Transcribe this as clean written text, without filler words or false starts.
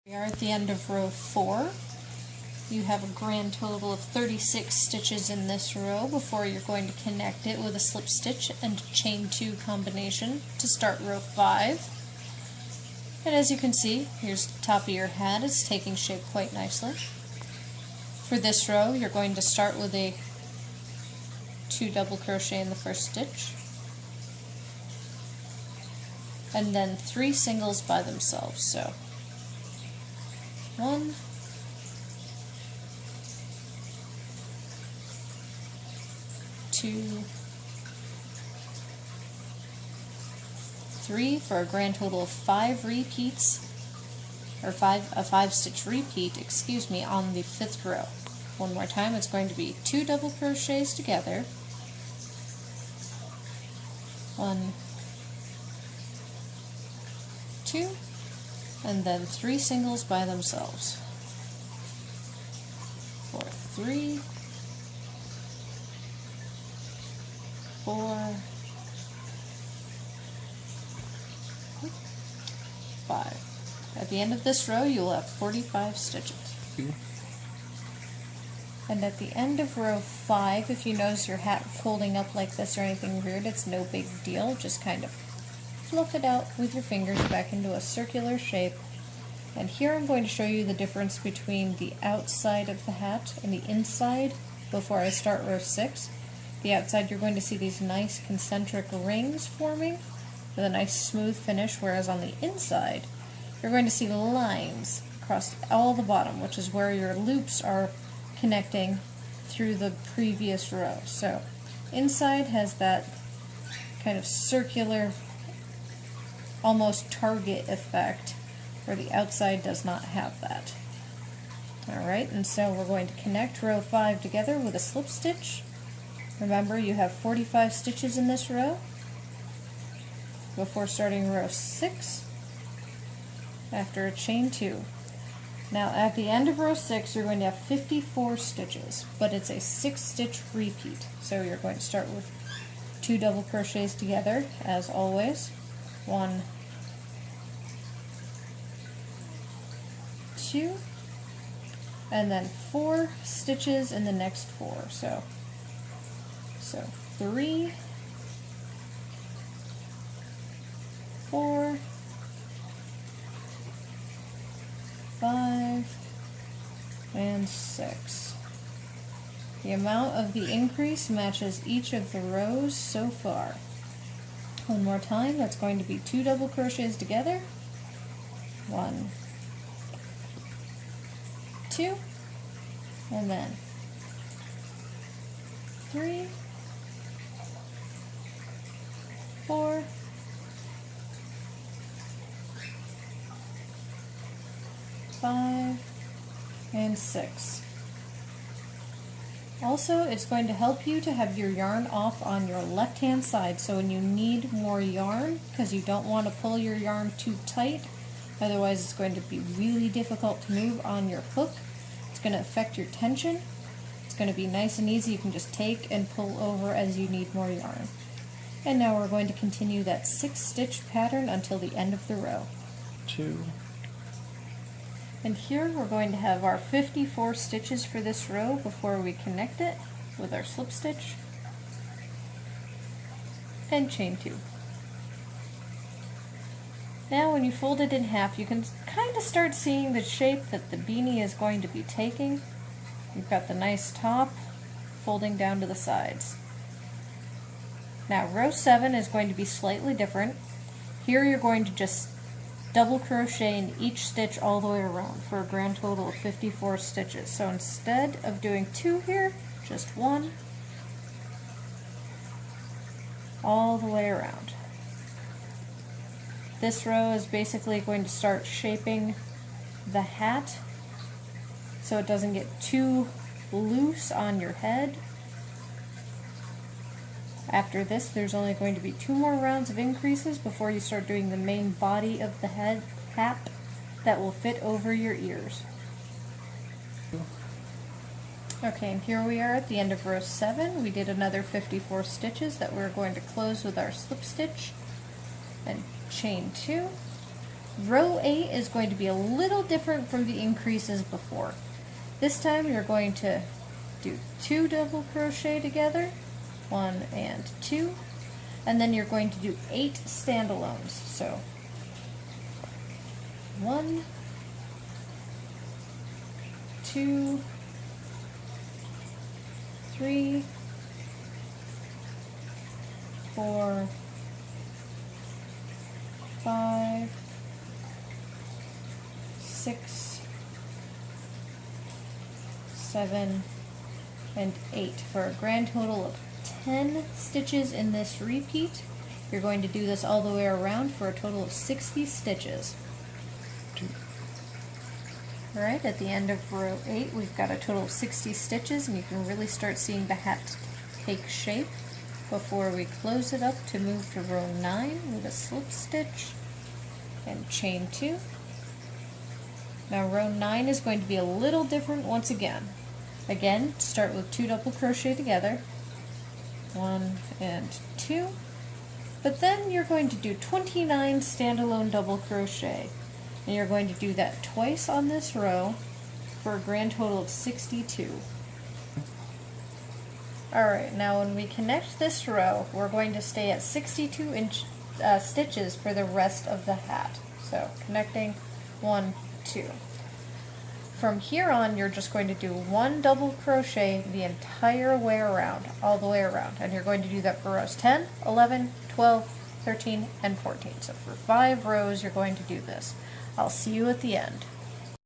We are at the end of row 4. You have a grand total of 36 stitches in this row before you're going to connect it with a slip stitch and chain 2 combination to start row 5. And as you can see, here's the top of your hat. It's taking shape quite nicely. For this row, you're going to start with a 2 double crochet in the first stitch, and then 3 singles by themselves. So 1, 2, 3 for a grand total of 5 repeats, or a 5 stitch repeat, excuse me, on the 5th row. One more time, it's going to be 2 double crochets together, 1, 2, and then 3 singles by themselves. For 3, 4, 5. At the end of this row, you'll have 45 stitches. And at the end of row 5, if you notice your hat folding up like this or anything weird, it's no big deal. Just kind of fluff it out with your fingers back into a circular shape. And here I'm going to show you the difference between the outside of the hat and the inside before I start row 6. The outside, you're going to see these nice concentric rings forming with a nice smooth finish, whereas on the inside you're going to see lines across all the bottom, which is where your loops are connecting through the previous row. So inside has that kind of circular, almost target effect, where the outside does not have that. Alright, and so we're going to connect row 5 together with a slip stitch. Remember, you have 45 stitches in this row before starting row 6 after a chain 2. Now at the end of row 6 you're going to have 54 stitches, but it's a 6 stitch repeat. So you're going to start with 2 double crochets together as always. 1, 2, and then 4 stitches in the next 4. So 3, 4, 5, and 6. The amount of the increase matches each of the rows so far. One more time, that's going to be 2 double crochets together, 1, 2, and then 3, 4, 5, and 6. Also, it's going to help you to have your yarn off on your left hand side, so when you need more yarn, because you don't want to pull your yarn too tight, otherwise it's going to be really difficult to move on your hook. It's going to affect your tension. It's going to be nice and easy. You can just take and pull over as you need more yarn. And now we're going to continue that 6 stitch pattern until the end of the row. 2. And here we're going to have our 54 stitches for this row before we connect it with our slip stitch and chain 2. Now when you fold it in half, you can kind of start seeing the shape that the beanie is going to be taking. You've got the nice top folding down to the sides. Now row 7 is going to be slightly different. Here you're going to just double crochet in each stitch all the way around for a grand total of 54 stitches. So instead of doing 2 here, just 1 all the way around. This row is basically going to start shaping the hat so it doesn't get too loose on your head. After this, there's only going to be 2 more rounds of increases before you start doing the main body of the hat that will fit over your ears. Okay, and here we are at the end of row 7. We did another 54 stitches that we're going to close with our slip stitch and chain 2, Row 8 is going to be a little different from the increases before. This time you're going to do 2 double crochet together, 1 and 2, and then you're going to do 8 standalones. So 1, 2, 3, 4, 5, 6, 7, and 8 for a grand total of 10 stitches in this repeat. You're going to do this all the way around for a total of 60 stitches. Alright, at the end of row 8 we've got a total of 60 stitches, and you can really start seeing the hat take shape before we close it up to move to row 9 with a slip stitch and chain 2. Now row 9 is going to be a little different once again. Again, start with 2 double crochet together, 1 and 2, but then you're going to do 29 standalone double crochet, and you're going to do that twice on this row for a grand total of 62. Alright, now when we connect this row, we're going to stay at 62 stitches for the rest of the hat. So connecting 1, 2. From here on, you're just going to do 1 double crochet the entire way around, all the way around, and you're going to do that for rows 10, 11, 12, 13, and 14. So for 5 rows, you're going to do this. I'll see you at the end.